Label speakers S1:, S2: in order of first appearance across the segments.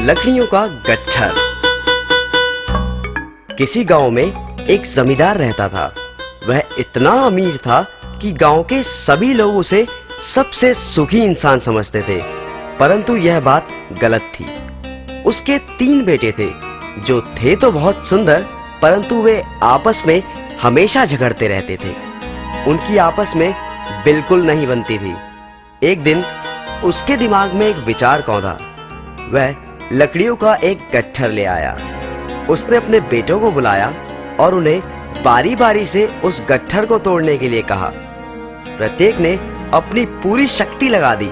S1: लकड़ियों का गट्ठर। किसी गांव में एक जमींदार रहता था। वह इतना अमीर था कि गांव के सभी लोग उसे सबसे सुखी इंसान समझते थे, परंतु यह बात गलत थी। उसके 3 बेटे थे जो थे तो बहुत सुंदर, परंतु वे आपस में हमेशा झगड़ते रहते थे। उनकी आपस में बिल्कुल नहीं बनती थी। एक दिन उसके दिमाग में एक विचार कौंधा। वह लकड़ियों का एक गट्ठर ले आया। उसने अपने बेटों को बुलाया और उन्हें बारी बारी से उस गट्ठर को तोड़ने के लिए कहा। प्रत्येक ने अपनी पूरी शक्ति लगा दी,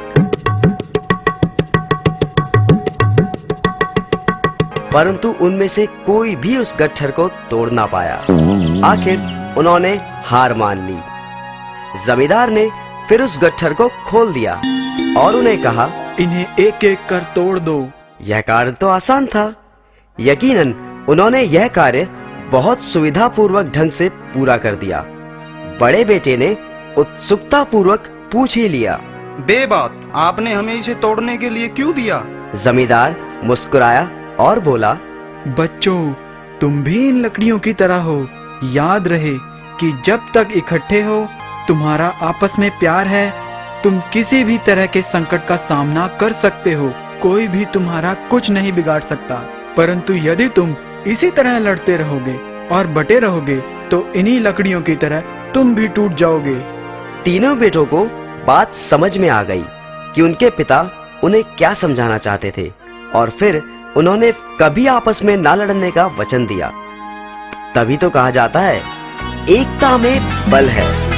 S1: परंतु उनमें से कोई भी उस गट्ठर को तोड़ ना पाया। आखिर उन्होंने हार मान ली। जमींदार ने फिर उस गट्ठर को खोल दिया और उन्हें कहा,
S2: इन्हें एक एक कर तोड़ दो।
S1: यह कार्य तो आसान था। यकीनन उन्होंने यह कार्य बहुत सुविधापूर्वक ढंग से पूरा कर दिया। बड़े बेटे ने उत्सुकता पूर्वक पूछ ही लिया,
S3: बेबात, आपने हमें इसे तोड़ने के लिए क्यों दिया?
S1: जमींदार मुस्कुराया और बोला,
S2: बच्चों, तुम भी इन लकड़ियों की तरह हो। याद रहे कि जब तक इकट्ठे हो, तुम्हारा आपस में प्यार है, तुम किसी भी तरह के संकट का सामना कर सकते हो। कोई भी तुम्हारा कुछ नहीं बिगाड़ सकता। परंतु यदि तुम इसी तरह लड़ते रहोगे और बटे रहोगे तो इन्हीं लकड़ियों की तरह तुम भी टूट जाओगे।
S1: तीनों बेटों को बात समझ में आ गई कि उनके पिता उन्हें क्या समझाना चाहते थे, और फिर उन्होंने कभी आपस में ना लड़ने का वचन दिया। तभी तो कहा जाता है, एकता में बल है।